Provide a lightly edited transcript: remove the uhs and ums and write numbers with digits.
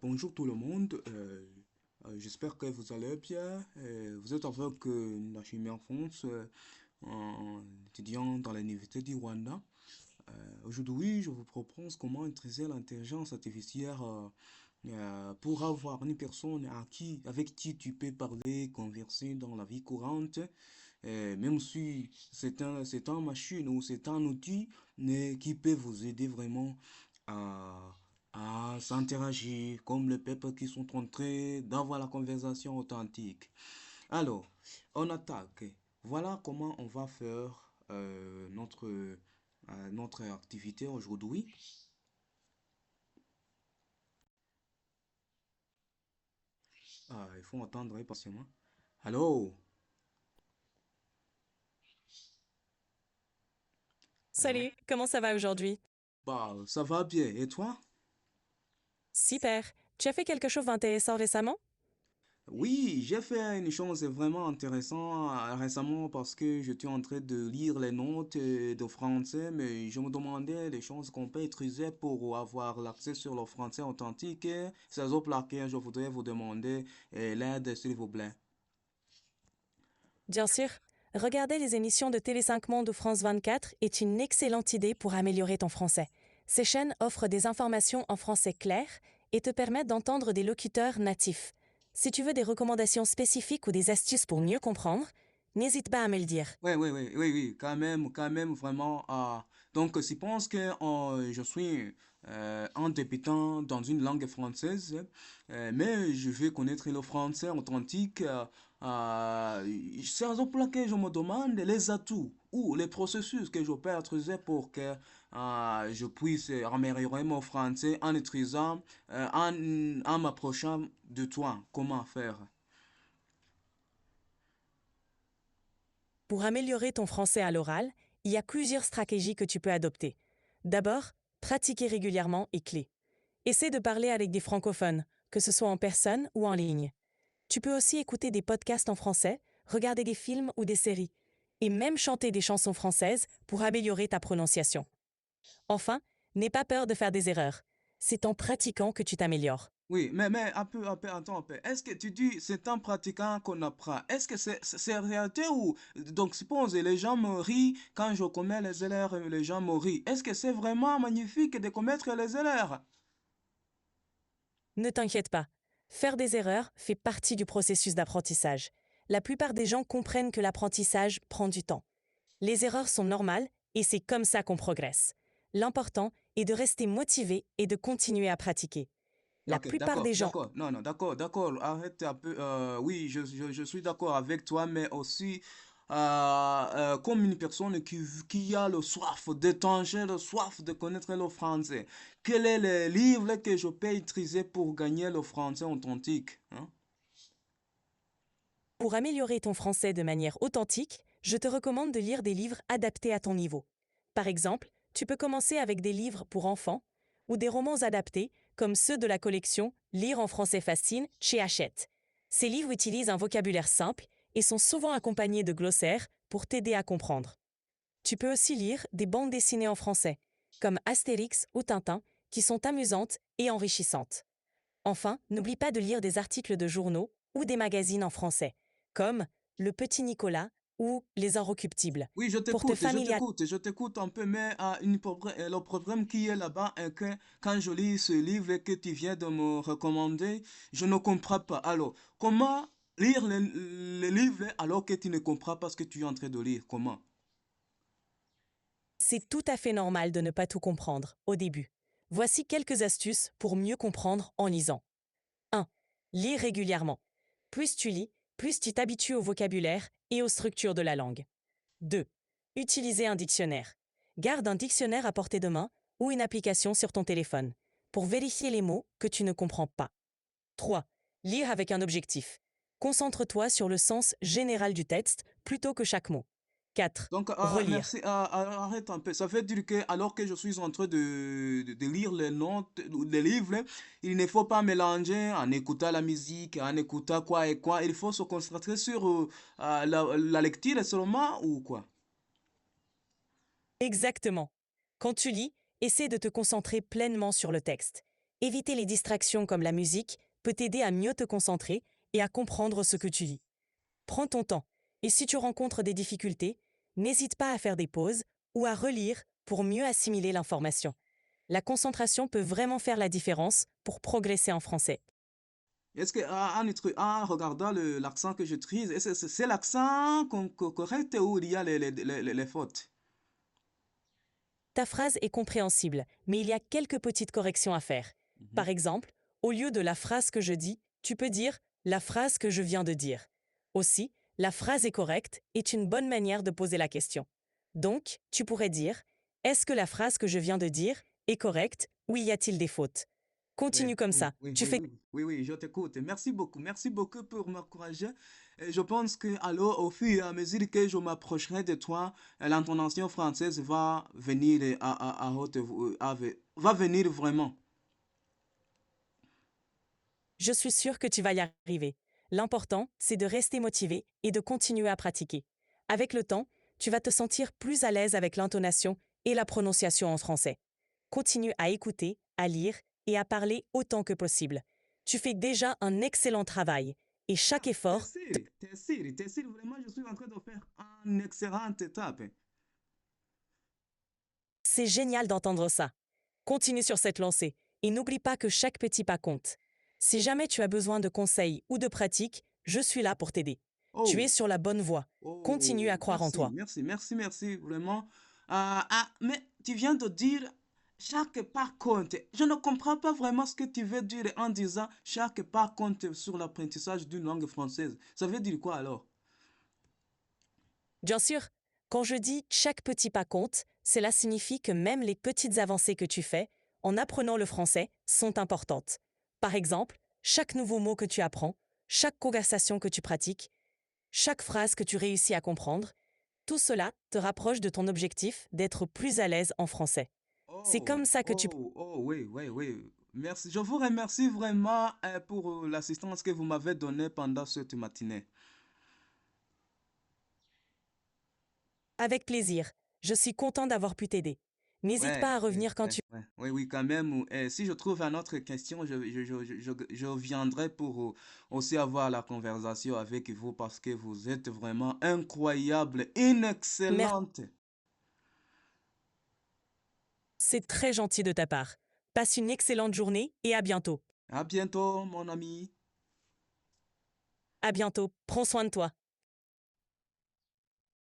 Bonjour tout le monde, j'espère que vous allez bien. Vous êtes avec Nachimi Alphonse, un étudiant dans l'université du Rwanda. Aujourd'hui, je vous propose comment utiliser l'intelligence artificielle pour avoir une personne avec qui tu peux parler, converser dans la vie courante, même si c'est un machine ou c'est un outil mais qui peut vous aider vraiment à, à s'interagir comme les peuples qui sont en train d'avoir la conversation authentique. Alors, on attaque. Voilà comment on va faire notre activité aujourd'hui. Il faut attendre patiemment. Allô? Allô? Salut, comment ça va aujourd'hui? Bah, ça va bien. Et toi? Super. Tu as fait quelque chose d'intéressant récemment? Oui, j'ai fait une chose vraiment intéressante récemment parce que j'étais en train de lire les notes de français, mais je me demandais les choses qu'on peut utiliser pour avoir l'accès sur le français authentique. C'est pour laquelle je voudrais vous demander l'aide, s'il vous plaît. Bien sûr. Regarder les émissions de Télé 5 Monde ou France 24 est une excellente idée pour améliorer ton français. Ces chaînes offrent des informations en français clair et te permettent d'entendre des locuteurs natifs. Si tu veux des recommandations spécifiques ou des astuces pour mieux comprendre, n'hésite pas à me le dire. Oui, oui, oui, oui, oui, quand même, vraiment. Donc, je pense que je suis un débutant dans une langue française, mais je veux connaître le français authentique. C'est la raison pour laquelle je me demande les atouts ou les processus que je peux utiliser pour que je puisse améliorer mon français en utilisant, en m'approchant de toi. Comment faire? Pour améliorer ton français à l'oral, il y a plusieurs stratégies que tu peux adopter. D'abord, pratiquer régulièrement est clé. Essaie de parler avec des francophones, que ce soit en personne ou en ligne. Tu peux aussi écouter des podcasts en français, regarder des films ou des séries, et même chanter des chansons françaises pour améliorer ta prononciation. Enfin, n'aie pas peur de faire des erreurs. C'est en pratiquant que tu t'améliores. Oui, mais attends un peu. Est-ce que tu dis c'est en pratiquant qu'on apprend? Est-ce que c'est réalité ou, donc suppose les gens me rient quand je commets les erreurs, les gens me rient. Est-ce que c'est vraiment magnifique de commettre les erreurs? Ne t'inquiète pas. Faire des erreurs fait partie du processus d'apprentissage. La plupart des gens comprennent que l'apprentissage prend du temps. Les erreurs sont normales et c'est comme ça qu'on progresse. L'important est de rester motivé et de continuer à pratiquer. La Ok, plupart d'accord, des gens. d'accord. Non, non, d'accord, d'accord. Arrête un peu. Oui, je suis d'accord avec toi, mais aussi comme une personne qui a le soif d'étanger, le soif de connaître le français. Quel est le livre que je peux utiliser pour gagner le français authentique, hein? Pour améliorer ton français de manière authentique, je te recommande de lire des livres adaptés à ton niveau. Par exemple, tu peux commencer avec des livres pour enfants ou des romans adaptés comme ceux de la collection Lire en français facile chez Hachette. Ces livres utilisent un vocabulaire simple et sont souvent accompagnés de glossaires pour t'aider à comprendre. Tu peux aussi lire des bandes dessinées en français, comme Astérix ou Tintin, qui sont amusantes et enrichissantes. Enfin, n'oublie pas de lire des articles de journaux ou des magazines en français, comme Le Petit Nicolas ou Les Inrecuptibles, Oui, je pour te t'écoute, familiariser. je t'écoute un peu, mais le problème qui est là-bas est que quand je lis ce livre que tu viens de me recommander, je ne comprends pas. Alors, comment lire le livre alors que tu ne comprends pas ce que tu es en train de lire? Comment? C'est tout à fait normal de ne pas tout comprendre au début. Voici quelques astuces pour mieux comprendre en lisant. 1. Lis régulièrement. Plus tu lis, plus tu t'habitues au vocabulaire et aux structures de la langue. 2. Utiliser un dictionnaire. Garde un dictionnaire à portée de main ou une application sur ton téléphone pour vérifier les mots que tu ne comprends pas. 3. Lire avec un objectif. Concentre-toi sur le sens général du texte plutôt que chaque mot. 4. Donc, Relire. merci, arrête un peu. Ça veut dire que alors que je suis en train de lire les notes, les livres, il ne faut pas mélanger en écoutant la musique, en écoutant quoi et quoi. Il faut se concentrer sur la lecture seulement ou quoi? Exactement. Quand tu lis, essaie de te concentrer pleinement sur le texte. Éviter les distractions comme la musique peut t'aider à mieux te concentrer et à comprendre ce que tu lis. Prends ton temps, et si tu rencontres des difficultés, n'hésite pas à faire des pauses ou à relire pour mieux assimiler l'information. La concentration peut vraiment faire la différence pour progresser en français. Est-ce que en regardant l'accent que j'utilise, est-ce que c'est l'accent correct ou il y a les fautes? Ta phrase est compréhensible, mais il y a quelques petites corrections à faire. Mhm. Par exemple, au lieu de la phrase que je dis, tu peux dire la phrase que je viens de dire. Aussi, la phrase est correcte est une bonne manière de poser la question. Donc, tu pourrais dire est-ce que la phrase que je viens de dire est correcte ou y a-t-il des fautes? Oui, Continue comme oui, ça. oui, Tu oui, fais oui, oui, oui, je t'écoute. Merci beaucoup pour m'encourager. Et je pense que alors, au fur et à mesure que je m'approcherai de toi, l'intonation française va venir à haute, va venir vraiment. Je suis sûre que tu vas y arriver. L'important, c'est de rester motivé et de continuer à pratiquer. Avec le temps, tu vas te sentir plus à l'aise avec l'intonation et la prononciation en français. Continue à écouter, à lire et à parler autant que possible. Tu fais déjà un excellent travail et chaque Ah, effort, t'es sûr, vraiment, je suis en train de faire une excellente étape. c'est génial d'entendre ça. Continue sur cette lancée et n'oublie pas que chaque petit pas compte. Si jamais tu as besoin de conseils ou de pratiques, je suis là pour t'aider. Tu es Oh, sur la bonne voie. Continue à oh, croire en toi. merci, vraiment. Mais tu viens de dire chaque pas compte. Je ne comprends pas vraiment ce que tu veux dire en disant chaque pas compte sur l'apprentissage d'une langue française. Ça veut dire quoi alors? Bien sûr, quand je dis chaque petit pas compte, cela signifie que même les petites avancées que tu fais en apprenant le français sont importantes. Par exemple, chaque nouveau mot que tu apprends, chaque conversation que tu pratiques, chaque phrase que tu réussis à comprendre, tout cela te rapproche de ton objectif d'être plus à l'aise en français. C'est comme ça que tu... Oui, oui, oui. Merci. Je vous remercie vraiment pour l'assistance que vous m'avez donnée pendant cette matinée. Avec plaisir, je suis content d'avoir pu t'aider. N'hésite pas à revenir quand tu... Oui, oui, quand même. Si je trouve une autre question, je viendrai pour aussi avoir la conversation avec vous parce que vous êtes vraiment incroyable, Merci, excellente. c'est très gentil de ta part. Passe une excellente journée et à bientôt. À bientôt, mon ami. À bientôt, prends soin de toi.